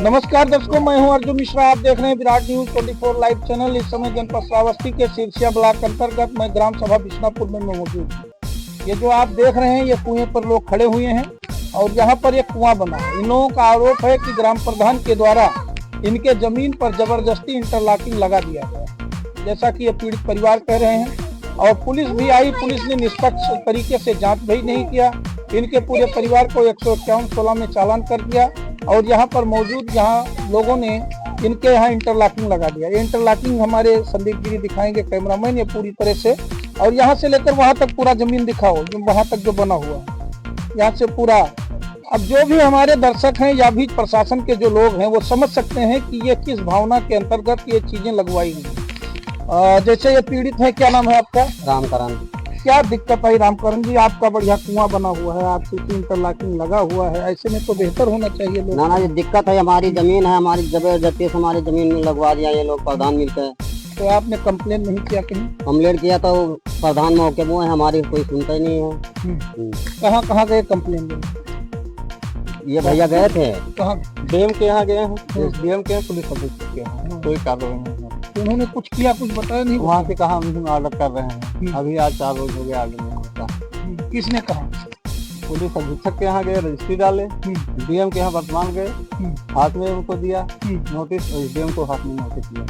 नमस्कार दर्शकों, मैं हूं अर्जुन मिश्रा। आप देख रहे हैं विराट न्यूज 24 लाइव चैनल। इस समय जनपद श्रावस्ती के सिरसिया ब्लॉक अंतर्गत मैं ग्राम सभा बिशनापुर में मौजूद हूं। ये जो आप देख रहे हैं, ये कुएं पर लोग खड़े हुए हैं और यहाँ पर एक कुआं बना है। इन लोगों का आरोप है कि ग्राम प्रधान के द्वारा इनके जमीन पर जबरदस्ती इंटरलॉकिंग लगा दिया गया, जैसा कि ये पीड़ित परिवार कह रहे हैं। और पुलिस भी आई, पुलिस ने निष्पक्ष तरीके से जांच भी नहीं किया। इनके पूरे परिवार को 151(16) में चालान कर दिया और यहाँ पर मौजूद यहाँ लोगों ने इनके यहाँ इंटरलॉकिंग लगा दिया। ये इंटरलॉकिंग हमारे संदीप गिरी दिखाएंगे, कैमरामैन, ये पूरी तरह से। और यहाँ से लेकर वहाँ तक पूरा जमीन दिखाओ, वहाँ तक जो बना हुआ है, यहाँ से पूरा। अब जो भी हमारे दर्शक हैं या भी प्रशासन के जो लोग हैं, वो समझ सकते हैं कि ये किस भावना के अंतर्गत ये चीजें लगवाई गई। जैसे ये पीड़ित है, क्या नाम है आपका? रामकरण। क्या दिक्कत है रामकरण जी? आपका बढ़िया कुआं बना हुआ है, आपकी इंटरलॉकिंग लगा हुआ है, ऐसे में तो बेहतर होना चाहिए लोग। ना ये दिक्कत है, हमारी जमीन है, हमारी जबरदस्ती से हमारी जमीन में लगवा दिया ये लोग प्रधान मिलकर। तो आपने कंप्लेन नहीं किया कहीं? कंप्लेन किया तो प्रधान मौके वो है, हमारी कोई सुनता ही नहीं है। कहाँ गए कंप्लेन देने? ये भैया गए थे कहाँ? डीएम के यहाँ गए हैं, डीएम के पुलिस ऑफिस के यहाँ, कोई कार्रवाई नहीं है। उन्होंने कुछ किया, कुछ बताया नहीं? वहाँ से कहा हम ऑर्डर कर रहे हैं, अभी आज 4 रोज हो गया आगे नहीं होता। किसने कहा? पुलिस अधीक्षक के यहाँ गए, रजिस्ट्री डाले, डीएम के यहाँ वर्तमान गए, हाथ में उनको दिया नोटिस, और डीएम को हाथ में नोटिस दिया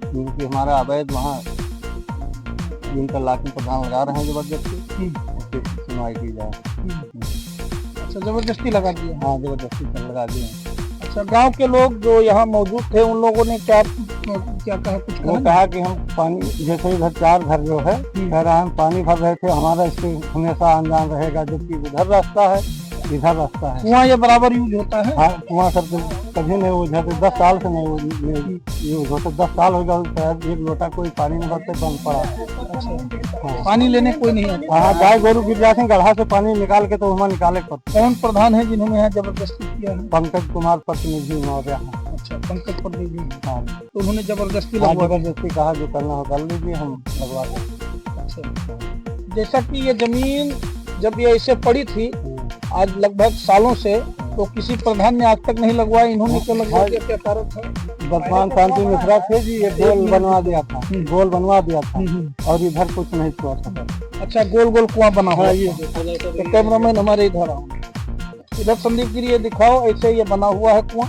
क्योंकि हमारा अवैध वहाँ इंटरलॉकिंग प्रधान लगा रहे हैं जबरदस्ती, उसकी सुनवाई की जाए। अच्छा, जबरदस्ती लगा दिया? हाँ, जबरदस्ती लगा दिया। अच्छा, गांव के लोग जो यहाँ मौजूद थे, उन लोगों ने क्या कहा? कुछ वो कहा कि हम पानी, जैसे इधर 4 घर जो है, कह रहा है हम पानी भर रहे थे, हमारा इससे हमेशा अनजान रहेगा, जबकि उधर रास्ता है, इधर रास्ता है। कुआं ये बराबर यूज होता है? हाँ, कुआं सर कभी नहीं यूज होते, 10 साल से नहीं यूज होते। 10 साल हो गया, एक लोटा कोई पानी नहीं भरते, बंद पड़ा। अच्छा, पानी लेने कोई नहीं आता? हाँ, गाय गोरू गिर जाते हैं, गड्ढा से पानी निकाल के तो हमें निकाले पड़ते। कौन प्रधान है जिन्होंने यहाँ जबरदस्ती किया है? पंकज कुमार प्रतिनिधि मौर्य। अच्छा, पंकज प्रतिनिधि। हाँ, तो उन्होंने जबरदस्ती जबरदस्ती कहा जो करना हो कर लीजिए, हम लगवा देंगे। अच्छा, जैसा कि ये जमीन जब ये ऐसे पड़ी थी आज लगभग सालों से, तो किसी प्रधान ने आज तक नहीं लगवाया, इन्होंने क्यों लगवाया? क्या कारण था? वर्तमान शांति मिश्रा थे जी, ये गोल बनवा दिया था, गोल बनवा दिया था और इधर कुछ नहीं हुआ था। अच्छा, गोल गोल कुआं बना हुआ है। ये तो कैमरामैन हमारे इधर आओ, इधर संदीप गिरी, ये दिखाओ। ऐसे ये बना हुआ है कुआं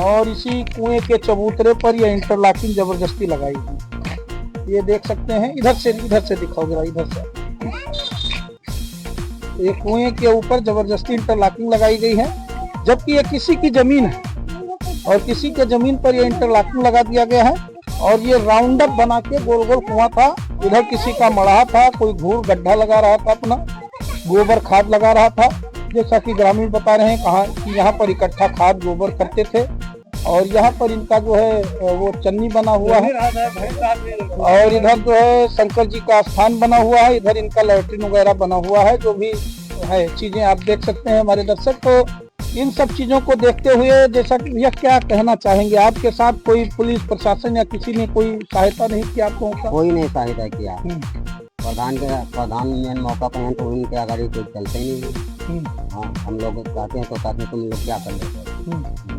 और इसी कुएं के चबूतरे पर ये इंटरलॉकिंग जबरदस्ती लगाई गई। ये देख सकते हैं, इधर से दिखाओ जरा, इधर से। ये कुएं के ऊपर जबरदस्ती इंटरलॉकिंग लगाई गई है, जबकि ये किसी की जमीन है और किसी के जमीन पर ये इंटरलॉकिंग लगा दिया गया है। और ये राउंड अप बना के गोल गोल कुआं था, इधर किसी का मड़हा था, कोई घूर गड्ढा लगा रहा था, अपना गोबर खाद लगा रहा था, जैसा कि ग्रामीण बता रहे हैं। कहा कि यहाँ पर इकट्ठा खाद गोबर करते थे और यहाँ पर इनका जो है वो चन्नी बना हुआ है और इधर जो है शंकर जी का स्थान बना हुआ है, इधर इनका लैट्रिन वगैरह बना हुआ है। जो भी है चीजें आप देख सकते हैं हमारे दर्शक। तो इन सब चीजों को देखते हुए, जैसा कि भैया क्या कहना चाहेंगे? आपके साथ कोई पुलिस प्रशासन या किसी ने कोई सहायता नहीं की आप लोगों का? कोई नहीं सहायता किया। प्रधान मेन मौका पर हैं तो उनके आगे कोई चलते ही नहीं। हाँ, हम लोग कहते हैं तो कहते हैं तुम लोग क्या कर लेते।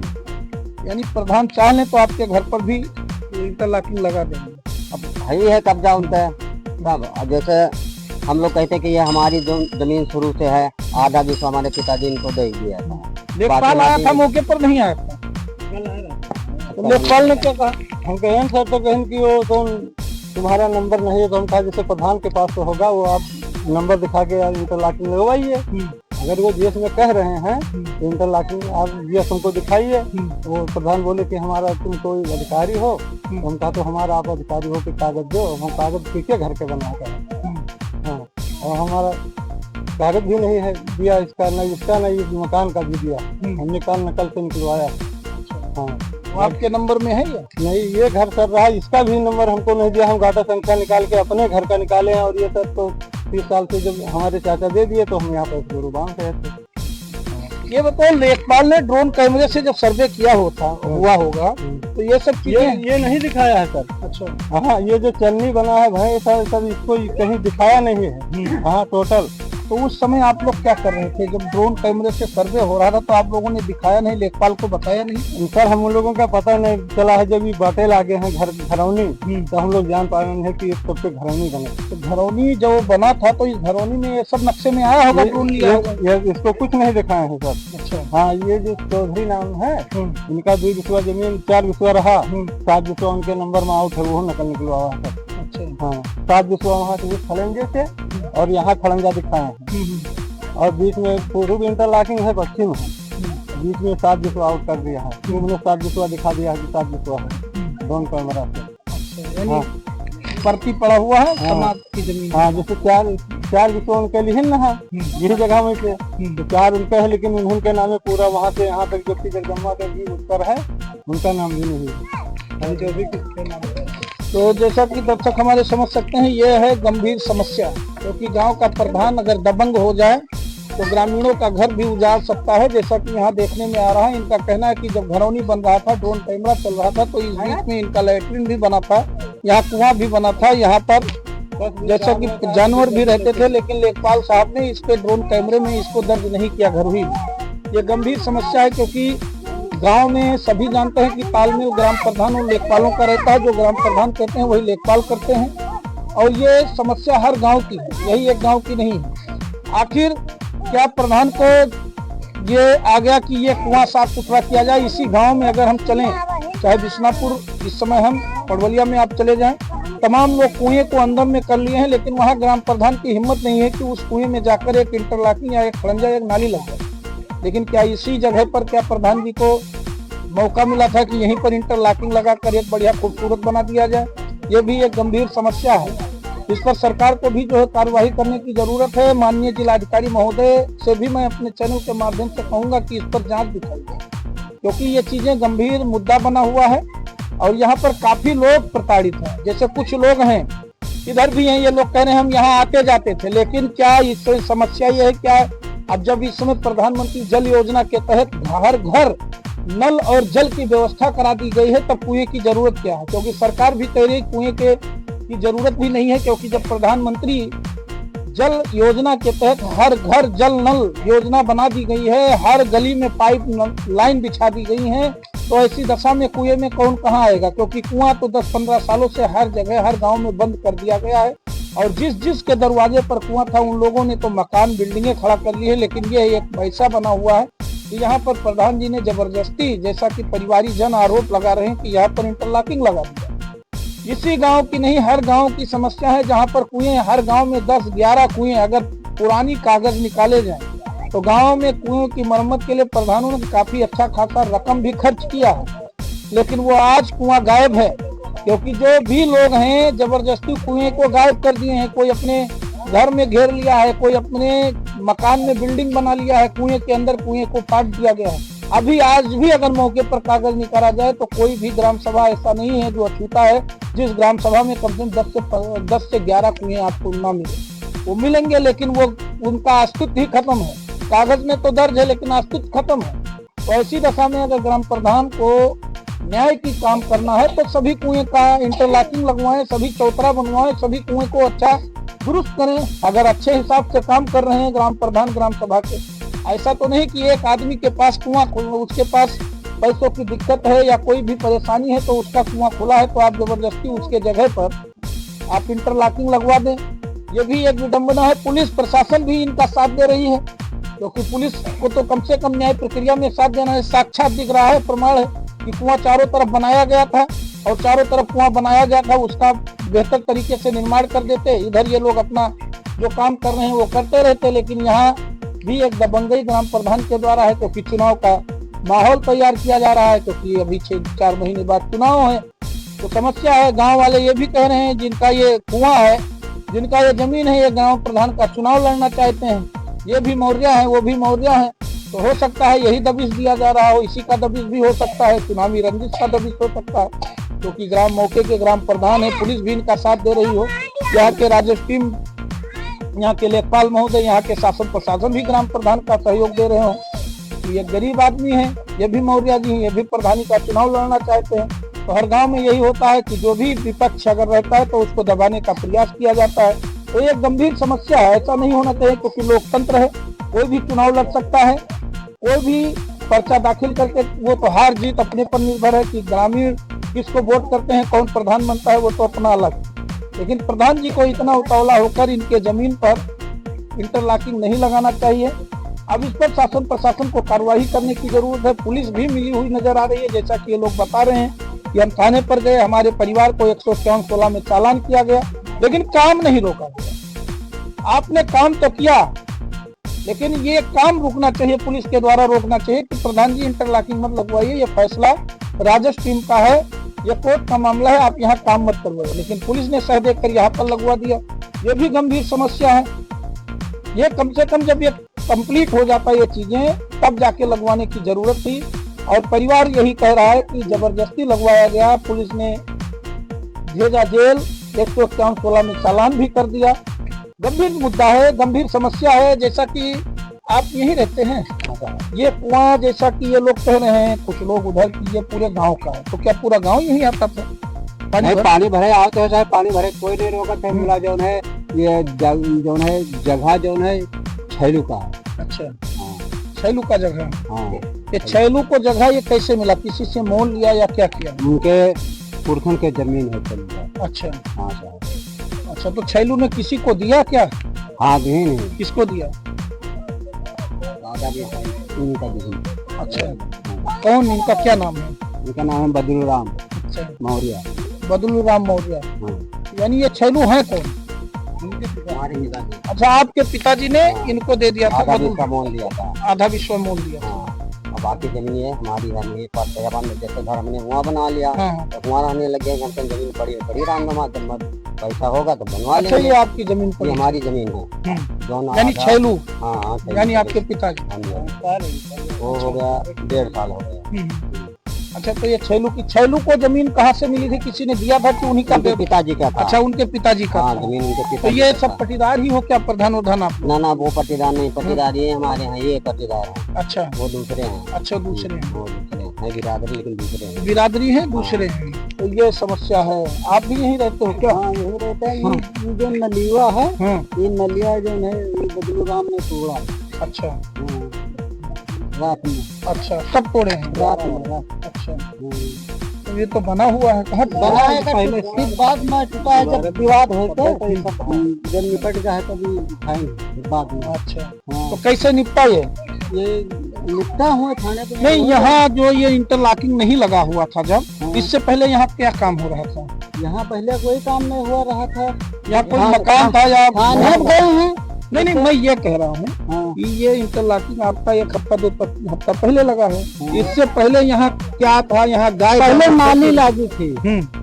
यानी प्रधान चाह लें तो आपके घर पर भी इंटरलॉकिंग लगा देंगे? अब भाई है कब्जा उनका सब। जैसे हम लोग कहते हैं कि ये हमारी जो जमीन शुरू से है, आधा जिसको हमारे पिताजी इनको दे दिया था। लेखपाल आया था, मौके पर नहीं आया था? तो लेखपाल ने क्या कहा? हम कहें सर, तो कहें कि वो तो तुम्हारा नंबर नहीं है, तो हम कहा जैसे प्रधान के पास तो होगा, वो आप नंबर दिखा के इंटरलॉकिंग लगवाइए। अगर वो जीएस में कह रहे हैं इंटरलॉकिंग आप जीएस हमको दिखाइए। वो प्रधान बोले कि हमारा तुम कोई अधिकारी हो, तो हम कहा तो हमारा आप अधिकारी हो कि कागज दो, हम कागज पीछे घर के बना कर। हाँ, और हमारा कागज भी नहीं है दिया इसका, नहीं इसका, नहीं इस मकान का भी दिया, हमने कान नकल से निकलवाया। हाँ, आपके नंबर में है या नहीं? ये घर कर रहा है, इसका भी नंबर हमको नहीं दिया, हम गाटा संख्या निकाल के अपने घर का निकाले हैं। और ये सब तो 30 साल से जब हमारे चाचा दे दिए तो हम यहाँ पर गुरु बांध रहे थे। ये बताओ, लेखपाल ने ड्रोन कैमरे से जब सर्वे किया हुआ होगा तो ये सब चीजें ये नहीं दिखाया है सर। अच्छा, हाँ, ये जो चन्नी बना है भाई सर, इसको कहीं दिखाया नहीं है। हाँ, टोटल तो उस समय आप लोग क्या कर रहे थे? जब ड्रोन कैमरे से सर्वे हो रहा था तो आप लोगों ने दिखाया नहीं, लेखपाल को बताया नहीं? सर हम लोगों का पता नहीं चला है, जब ये बाटे लागे हैं घरौनी, तो हम लोग जान पाए हैं कि इस सबसे घरौनी बने। तो घरौनी जो बना था तो इस घरौनी में ये सब नक्शे में आया होगा, ड्रोन लिया होगा? इसको कुछ नहीं दिखाए हैं सर। अच्छा। हाँ, ये जो चौधरी नाम है, इनका 2 बिस्वा जमीन 4 बिस्वा रहा, 7 बिस्वा उनके नंबर में आउट है, वो नकल निकलवा हुआ है। अच्छा। हाँ, 7 बिस्वा वहाँ से खड़ंजे से और यहाँ खड़ंजा दिखाए हैं, और बीच में पूर्व इंटरलॉकिंग है, पश्चिम है, बीच में 7 बिस्वा आउट कर दिया है, उन्होंने 7 बिस्वा दिखा दिया है कि 7 बिस्वा है ड्रोन कैमरा से। यानी परती पड़ा हुआ है समाज की जमीन। हाँ, जैसे 4 बिस्वा उनके लिए है, यही जगह में से तो 4 उनका है, लेकिन उनके नाम है पूरा वहाँ से यहाँ तक जो जगदम्बा का भी उत्तर है, उनका नाम भी नहीं है, जो भी किसके नाम है। तो जैसा कि दर्शक हमारे समझ सकते हैं, ये है गंभीर समस्या, क्योंकि गांव का प्रधान अगर दबंग हो जाए तो ग्रामीणों का घर भी उजाड़ सकता है। जैसा कि यहाँ देखने में आ रहा है, इनका कहना है कि जब घरौनी बन रहा था, ड्रोन कैमरा चल रहा था, तो इस बीच में इनका लैट्रिन भी बना था, यहाँ कुआं भी बना था, यहाँ पर जैसा कि जानवर भी रहते थे, लेकिन लेखपाल साहब ने इस पे ड्रोन कैमरे में इसको दर्ज नहीं किया घरौनी। ये गंभीर समस्या है, क्योंकि गांव में सभी जानते हैं कि तालमेल ग्राम प्रधान और लेखपालों का रहता है। जो ग्राम प्रधान कहते हैं वही लेखपाल करते हैं, और ये समस्या हर गांव की है, यही एक गांव की नहीं है। आखिर क्या प्रधान को ये आ गया कि ये कुआं साफ सुथरा किया जाए? इसी गांव में अगर हम चलें, चाहे बिशनापुर, इस समय हम पड़वलिया में आप चले जाएं, तमाम लोग कुएं को अंदर में कर लिए हैं, लेकिन वहाँ ग्राम प्रधान की हिम्मत नहीं है कि उस कुएं में जाकर एक इंटरलॉकिंग या एक खड़ंजा, एक नाली लग जाए। लेकिन क्या इसी जगह पर क्या प्रधान जी को मौका मिला था कि यहीं पर इंटरलॉकिंग लगाकर एक बढ़िया खूबसूरत बना दिया जाए? ये भी एक गंभीर समस्या है। इस पर सरकार को भी जो है कार्यवाही करने की जरूरत है। माननीय जिलाधिकारी महोदय से भी मैं अपने चैनल के माध्यम से कहूंगा कि इस पर जांच दिखाई जाए, क्योंकि ये चीजें गंभीर मुद्दा बना हुआ है और यहाँ पर काफी लोग प्रताड़ित हैं। जैसे कुछ लोग हैं, इधर भी हैं, ये लोग कह रहे हैं हम यहाँ आते जाते थे, लेकिन क्या इससे समस्या ये है क्या, अब जब इस समय प्रधानमंत्री जल योजना के तहत हर घर नल और जल की व्यवस्था करा दी गई है, तब कुएं की जरूरत क्या है? क्योंकि सरकार भी कह रही कुएं की जरूरत भी नहीं है, क्योंकि जब प्रधानमंत्री जल योजना के तहत हर घर जल नल योजना बना दी गई है, हर गली में पाइप लाइन बिछा दी गई है, तो ऐसी दशा में कुएं में कौन कहाँ आएगा? क्योंकि कुआं तो 10-15 सालों से हर जगह हर गांव में बंद कर दिया गया है, और जिस के दरवाजे पर कुआं था उन लोगों ने तो मकान बिल्डिंगें खड़ा कर ली है। लेकिन ये एक ऐसा बना हुआ है कि यहाँ पर प्रधान जी ने जबरदस्ती, जैसा कि परिवारी जन आरोप लगा रहे हैं कि यहाँ पर इंटरलॉकिंग लगा दिया। इसी गांव की नहीं, हर गांव की समस्या है, जहाँ पर कुएं, हर गांव में 10-11 कुएं अगर पुरानी कागज निकाले जाए तो गांव में कुएं की मरम्मत के लिए प्रधानों ने काफी अच्छा खासा रकम भी खर्च किया है, लेकिन वो आज कुआं गायब है। क्योंकि जो भी लोग हैं जबरदस्ती कुएं को गायब कर दिए हैं। कोई अपने घर में घेर लिया है, कोई अपने मकान में बिल्डिंग बना लिया है, कुएं के अंदर कुएं को काट दिया गया है। अभी आज भी अगर मौके पर कागज निकाला जाए तो कोई भी ग्राम सभा ऐसा नहीं है जो अछूता है जिस ग्राम सभा में कम से कम 10 से 11 कुएं आपको ना मिले। वो मिलेंगे, लेकिन वो उनका अस्तित्व ही खत्म है। कागज में तो दर्ज है लेकिन अस्तित्व खत्म है। तो ऐसी दशा में अगर ग्राम प्रधान को न्याय की काम करना है तो सभी कुएं का इंटरलॉकिंग लगवाएं, सभी चौतरा बनवाएं, सभी कुएं को अच्छा दुरुस्त करें। अगर अच्छे हिसाब से काम कर रहे हैं ग्राम प्रधान ग्राम सभा के, ऐसा तो नहीं कि एक आदमी के पास कुआं, उसके पास पैसों की दिक्कत है या कोई भी परेशानी है तो उसका कुआं खुला है तो आप जबरदस्ती उसके जगह पर आप इंटरलॉकिंग लगवा दें। ये भी एक विडंबना है। पुलिस प्रशासन भी इनका साथ दे रही है, क्योंकि पुलिस को तो कम से कम न्याय प्रक्रिया में साथ देना है। साक्षात दिख रहा है, प्रमाण है कि कुआं चारों तरफ बनाया गया था और चारों तरफ कुआं बनाया गया था, उसका बेहतर तरीके से निर्माण कर देते। इधर ये लोग अपना जो काम कर रहे हैं वो करते रहते, लेकिन यहाँ भी एक दबंगई ग्राम प्रधान के द्वारा है, क्योंकि चुनाव का माहौल तैयार किया जा रहा है, क्योंकि अभी 6-4 महीने बाद चुनाव है। तो समस्या है। गांव वाले ये भी कह रहे हैं जिनका ये कुआं है, जिनका ये जमीन है, ये गांव प्रधान का चुनाव लड़ना चाहते हैं, ये भी मौर्या है, वो भी मौर्या है। तो हो सकता है यही दबिश दिया जा रहा हो, इसी का दबिश भी हो सकता है, चुनावी रंजिश का दबिश हो सकता है, क्योंकि ग्राम मौके के ग्राम प्रधान है, पुलिस भी इनका साथ दे रही हो, यहाँ के राजस्व टीम, यहाँ के लेखपाल महोदय, यहाँ के शासन प्रशासन भी ग्राम प्रधान का सहयोग दे रहे हो। ये गरीब आदमी है, ये भी मौर्या जी हैं, ये भी प्रधानी का चुनाव लड़ना चाहते हैं। तो हर गांव में यही होता है कि जो भी विपक्ष अगर रहता है तो उसको दबाने का प्रयास किया जाता है। तो ये गंभीर समस्या है, ऐसा नहीं होना चाहिए, क्योंकि लोकतंत्र है, कोई भी चुनाव लड़ सकता है, कोई भी पर्चा दाखिल करके, वो तो हार जीत अपने पर निर्भर है कि ग्रामीण किसको वोट करते हैं, कौन प्रधान बनता है, वो तो अपना अलग। लेकिन प्रधान जी को इतना उतावला होकर इनके जमीन पर इंटरलॉकिंग नहीं लगाना चाहिए। अब इस पर शासन प्रशासन को कार्रवाई करने की जरूरत है। पुलिस भी मिली हुई नजर आ रही है, जैसा कि ये लोग बता रहे हैं कि हम थाने पर गए, हमारे परिवार को 154(16) में चालान किया गया, लेकिन काम नहीं रोका गया। आपने काम तो किया, लेकिन ये काम रुकना चाहिए, पुलिस के द्वारा रोकना चाहिए कि प्रधान जी इंटरलॉकिंग मत लगवाइए, ये फैसला राजस्व टीम का है, ये कोर्ट का मामला है, आप यहाँ काम मत करवाइए। लेकिन पुलिस ने सह देकर यहाँ पर लगवा दिया, ये भी गंभीर समस्या है। ये कम से कम जब ये कंप्लीट हो जाता है ये चीजें, तब जाके लगवाने की जरूरत थी। और परिवार यही कह रहा है कि जबरदस्ती लगवाया गया, पुलिस ने भेजा जेल, 154(16) में चालान भी कर दिया। गंभीर मुद्दा है, गंभीर समस्या है। जैसा कि आप यहीं रहते हैं, ये कुआं जैसा कि ये लोग कह रहे हैं कुछ लोग उधर की ये पूरे गांव का है, तो क्या पूरा गांव यहीं आता था? पानी भरे आओ तो चाहे पानी भरे, कोई नहीं रोका थे। मिला जो है ये जगह जो है छैलू का है। अच्छा, हाँ, छैलू का जगह। हाँ। ये छैलू को जगह ये कैसे मिला, किसी से मोल लिया या क्या किया? उनके पुरखन के जमीन है छैलू का। अच्छा, हाँ साहब। अच्छा, तो छैलू ने किसी को दिया क्या? हाँ दी नहीं। किसको दिया? दादा भी है, इनका भी। अच्छा, कौन, इनका क्या नाम है? इनका नाम है बदलूराम अच्छा, मौर्य। बदलूराम मौर्य। हाँ। यानी ये छैलू है कौन? हमारे पिताजी। अच्छा, आपके पिताजी ने इनको दे दिया था? आधा विश्व मोल दिया था। आधा विश्व मोल दिया। हाँ। और बाकी जमीन ये हमारी है, जैसे घर हमने हुआ बना लिया, हाँ। तो हुआ रहने लगे, घंटे जमीन पड़ी रामनमा, जब पैसा होगा तो बनवा अच्छा, लेंगे। ये आपकी जमीन पर? ये हमारी जमीन है दोनों। यानी छैलू? हाँ हाँ, यानी आपके पिताजी? हाँ जी। वो हो गया 1.5 साल हो गया। अच्छा, तो ये छैलू को जमीन कहाँ से मिली थी? किसी ने दिया था कि उन्हीं का? उनके पिताजी का था। अच्छा, उनके पिताजी का हाँ, था। जमीन उनके तो पिताजी ये का सब था। पट्टीदार ही हो क्या, प्रधान उधान आप? ना वो पट्टीदार नहीं, पट्टीदार ये हमारे यहाँ, ये पट्टीदार है। अच्छा, वो दूसरे हैं। अच्छा, दूसरे हैं। वो दूसरे हैं, बिरादरी, लेकिन दूसरे हैं। बिरादरी है, दूसरे हैं। तो ये समस्या है। आप भी यहीं रहते हो क्या? हाँ, यही रहता है। ये जो नलिया है, ये नलिया जो है ये बदलूराम ने तोड़ा। अच्छा, रात में। अच्छा, सब तोड़े हैं रात में। अच्छा, तो ये तो बना हुआ है, कहाँ बना है पहले से? बाद में टूटा है, जब विवाद है तो जब निपट जाए तभी उठाएंगे बाद में। अच्छा, हाँ। तो कैसे निपटा ये? ये निपटा हुआ थाने पे नहीं, यहाँ जो ये इंटरलॉकिंग नहीं लगा हुआ था जब, इससे पहले यहाँ क्या काम हो रहा था? यहाँ पहले कोई काम नहीं हुआ रहा था। यहाँ कोई मकान था या? थाने पे गए हैं। नहीं, मैं ये कह रहा हूँ हाँ। कि ये इंटरलॉकिंग आपका 1 हफ्ता 2 हफ्ता पहले लगा है। इससे पहले यहाँ क्या था? यहाँ गाय? पहले नाली लागी थी,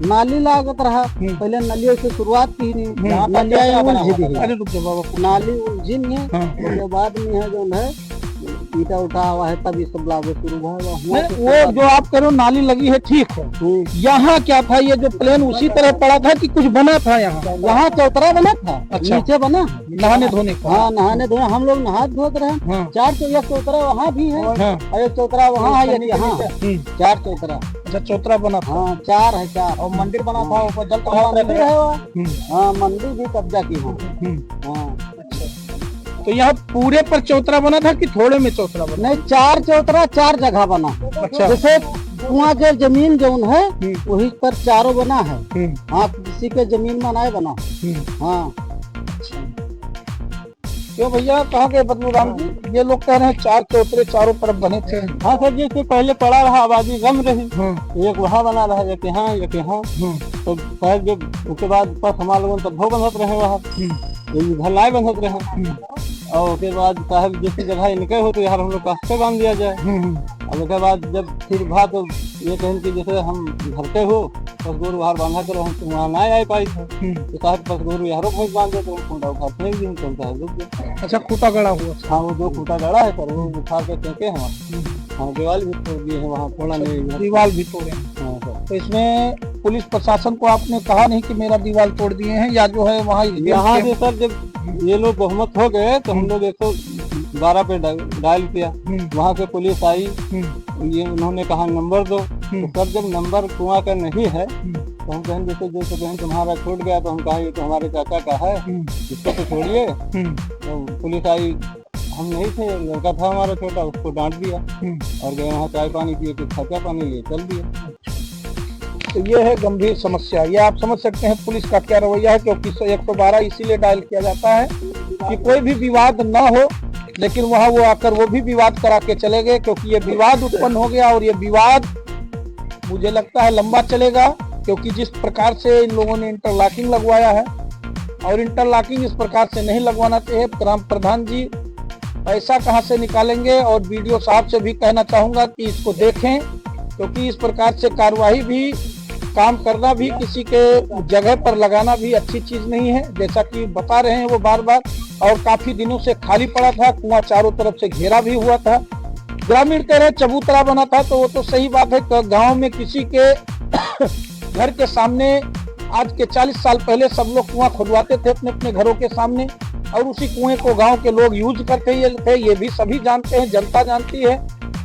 नाली लागत रहा। पहले नलियों से शुरुआत की नहीं, नलिया उलझी। अरे रुक जाओ बाबा, नाली उलझी है, उसके बाद में है जो है ईटा उठा हुआ है, तभी सब लागू शुरू हुआ। वो जो आप करो नाली लगी है, ठीक है। यहाँ क्या था? ये जो प्लेन उसी तरह पड़ा था कि कुछ बना था यहाँ? यहाँ चौतरा बना था। अच्छा। नीचे बना नहाने धोने का? हाँ, नहाने धोने हम लोग नहा धोते रहे। हाँ। 4 चौतरा वहाँ भी है, हाँ। और एक चौतरा वहाँ है, एक यहाँ। 4 चौतरा। अच्छा, चौतरा बना था। हाँ, 4 है, 4। और मंदिर बना था ऊपर, जल मंदिर है वहाँ। हाँ, मंदिर भी कब्जा की हो। हाँ। तो यहाँ पूरे पर चौतरा बना था कि थोड़े में चौतरा बना? नहीं, 4 चौतरा 4 जगह बना। अच्छा। जैसे कुआं के जमीन जो है वही पर 4 बना है। हाँ, किसी के जमीन में नहीं बना। हाँ। क्यों भैया, कहाँ गए बदलूराम जी? ये लोग कह रहे हैं 4 चौतरे चारों तरफ बने थे। हाँ सर, जैसे पहले पड़ा रहा, आबादी कम रही, एक वहाँ बना रहा, एक यहाँ, एक यहाँ। तो शायद जब उसके बाद पर हमारे लोगों तब वो बनत रहे वहाँ, इधर लाए बनत रहे। और उसके बाद साहब जैसी जगह इनके हो तो यार हम लोग कास्ते बांध दिया जाए। और उसके बाद जब फिर बात तो ये कहें कि जैसे हम भरते हो पसगोरू बाहर बांधा करो, हम तो वहाँ ना आ पाई थे, तो साहब पसगोरू यारों को बांध दे, तो खूंटा उठा फेंक दी, चलता है रुक। अच्छा, खूंटा गड़ा हुआ? हाँ, वो 2 खूंटा गड़ा है सर, वो उठा के फेंके हैं। हाँ, दीवार भी तोड़ दिए हैं वहाँ, थोड़ा नहीं, दीवार भी तोड़े। हाँ सर। तो इसमें पुलिस प्रशासन को आपने कहा नहीं कि मेरा दीवार तोड़ दिए हैं, या जो है वहाँ यहाँ से सर जब ये लोग बहुमत हो गए तो हम लोग 112 पे डायल किया, वहाँ से पुलिस आई, ये उन्होंने कहा नंबर दो। तो सर जब नंबर कुआं का नहीं है तो हम कहें जैसे कहें तुम्हारा छूट गया, तो हम कहा ये तो हमारे चाचा का है, इसको तो छोड़िए। तो पुलिस आई, हम नहीं थे, लड़का था हमारा छोटा, उसको डांट दिया और गए वहाँ चाय पानी पिए, कुछ खर्चा पानी लिए, चल दिए। तो ये है गंभीर समस्या। ये आप समझ सकते हैं पुलिस का क्या रवैया है, क्योंकि 112 इसीलिए डायल किया जाता है कि कोई भी विवाद ना हो, लेकिन वहाँ वो आकर वो भी विवाद करा के चले गए, क्योंकि ये विवाद उत्पन्न हो गया और ये विवाद मुझे लगता है लंबा चलेगा, क्योंकि जिस प्रकार से इन लोगों ने इंटरलॉकिंग लगवाया है, और इंटरलॉकिंग इस प्रकार से नहीं लगवाना चाहिए। ग्राम प्रधान जी पैसा कहाँ से निकालेंगे, और वीडियो साहब से भी कहना चाहूंगा कि इसको देखें, क्योंकि इस प्रकार से कार्रवाई भी, काम करना भी, किसी के जगह पर लगाना भी अच्छी चीज नहीं है। जैसा कि बता रहे हैं वो बार बार, और काफी दिनों से खाली पड़ा था, कुआं चारों तरफ से घेरा भी हुआ था, ग्रामीण कह रहे चबूतरा बना था, तो वो तो सही बात है। गांव में किसी के घर के सामने आज के 40 साल पहले सब लोग कुआं खुदवाते थे अपने अपने घरों के सामने, और उसी कुएं को गांव के लोग यूज करते थे। ये भी सभी जानते हैं, जनता जानती है,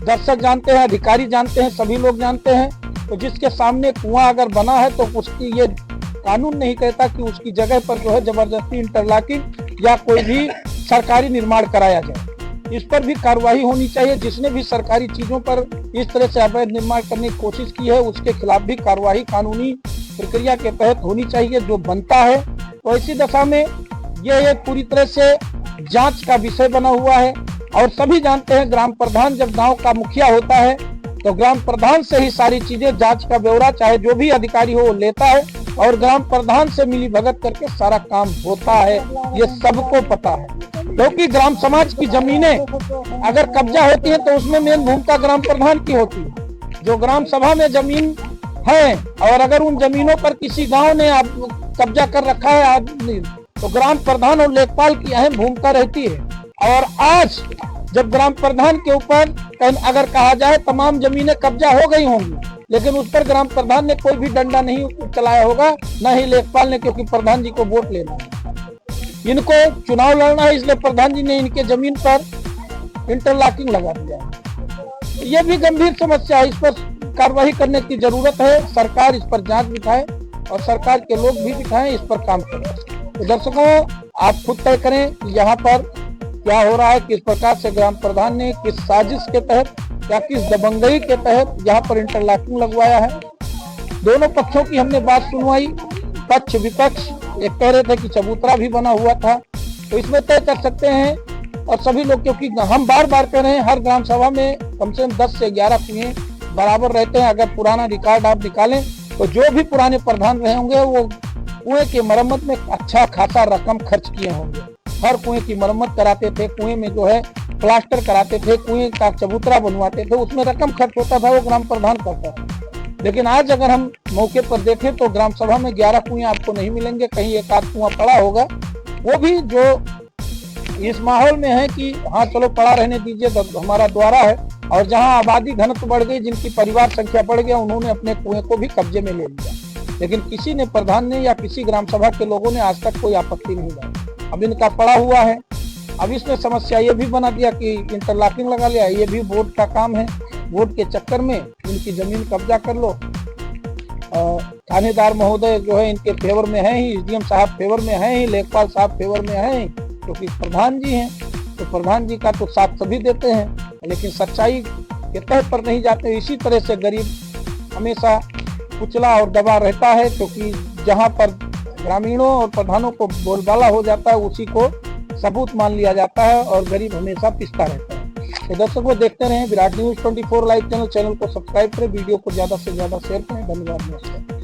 दर्शक जानते हैं, अधिकारी जानते हैं, सभी लोग जानते हैं। तो जिसके सामने कुआं अगर बना है तो उसकी, ये कानून नहीं कहता कि उसकी जगह पर जो है जबरदस्ती इंटरलॉकिंग या कोई भी सरकारी निर्माण कराया जाए। इस पर भी कार्रवाई होनी चाहिए। जिसने भी सरकारी चीजों पर इस तरह से अवैध निर्माण करने की कोशिश की है, उसके खिलाफ भी कार्रवाई कानूनी प्रक्रिया के तहत होनी चाहिए, जो बनता है। तो ऐसी दशा में यह एक पूरी तरह से जांच का विषय बना हुआ है, और सभी जानते हैं ग्राम प्रधान जब गांव का मुखिया होता है तो ग्राम प्रधान से ही सारी चीजें, जांच का ब्यौरा चाहे जो भी अधिकारी हो वो लेता है, और ग्राम प्रधान से मिली भगत करके सारा काम होता है। ये सबको पता है, क्योंकि ग्राम समाज की जमीनें अगर कब्जा होती है तो उसमें मेन भूमिका ग्राम प्रधान की होती है। जो ग्राम सभा में जमीन है, और अगर उन जमीनों पर किसी गांव ने कब्जा कर रखा है आदमी, तो ग्राम प्रधान और लेखपाल की अहम भूमिका रहती है। और आज जब ग्राम प्रधान के ऊपर अगर कहा जाए तमाम जमीनें कब्जा हो गई होंगी, लेकिन उस पर ग्राम प्रधान ने कोई भी डंडा नहीं चलाया होगा, न ही लेखपाल ने, क्योंकि प्रधान जी को वोट लेना है, इनको चुनाव लड़ना है, इसलिए प्रधान जी ने इनके जमीन पर इंटरलॉकिंग लगा दिया है। ये भी गंभीर समस्या है, इस पर कार्रवाई करने की जरूरत है। सरकार इस पर जांच बिठाए और सरकार के लोग भी बिठाएं, इस पर काम करें। तो दर्शकों, आप खुद तय करें यहाँ पर क्या हो रहा है, किस प्रकार से ग्राम प्रधान ने किस साजिश के तहत या किस दबंगई के तहत यहाँ पर इंटरलॉकिंग लगवाया है। दोनों पक्षों की हमने बात सुनवाई, पक्ष विपक्ष। एक कह रहे थे कि चबूतरा भी बना हुआ था, तो इसमें तय कर सकते हैं। और सभी लोग, क्योंकि हम बार बार कह रहे हैं, हर ग्राम सभा में कम से कम 10 से 11 कुएं बराबर रहते हैं। अगर पुराना रिकॉर्ड आप निकालें तो जो भी पुराने प्रधान रहे होंगे वो कुएं की मरम्मत में अच्छा खासा रकम खर्च किए होंगे। हर कुएं की मरम्मत कराते थे, कुएं में जो है प्लास्टर कराते थे, कुएं का चबूतरा बनवाते थे, उसमें रकम खर्च होता था, वो ग्राम प्रधान करता था। लेकिन आज अगर हम मौके पर देखें तो ग्राम सभा में 11 कुएं आपको नहीं मिलेंगे, कहीं एक आध कुआं पड़ा होगा, वो भी जो इस माहौल में है कि हाँ चलो पड़ा रहने दीजिए, हमारा द्वारा है। और जहाँ आबादी घनत्व बढ़ गई, जिनकी परिवार संख्या बढ़ गया, उन्होंने अपने कुएं को भी कब्जे में ले लिया। लेकिन किसी ने, प्रधान ने या किसी ग्राम सभा के लोगों ने आज तक कोई आपत्ति नहीं लाई। अब इनका पड़ा हुआ है। अब इसमें समस्या ये भी बना दिया कि इंटरलॉकिंग लगा लिया, ये भी वोट का काम है। वोट के चक्कर में इनकी जमीन कब्जा कर लो। थानेदार महोदय जो है इनके फेवर में है ही, एसडीएम साहब फेवर में है ही, लेखपाल साहब फेवर में है ही, क्योंकि प्रधान जी हैं। तो प्रधान जी का तो साथ सभी देते हैं, लेकिन सच्चाई के तह पर नहीं जाते। इसी तरह से गरीब हमेशा कुचला और दबा रहता है, क्योंकि जहाँ पर ग्रामीणों और प्रधानों को बोलबाला हो जाता है, उसी को सबूत मान लिया जाता है, और गरीब हमेशा पिसता रहता है। तो दर्शकों, देखते रहें विराट न्यूज 24 लाइव चैनल को सब्सक्राइब करें, वीडियो को ज्यादा से ज्यादा शेयर करें। धन्यवाद।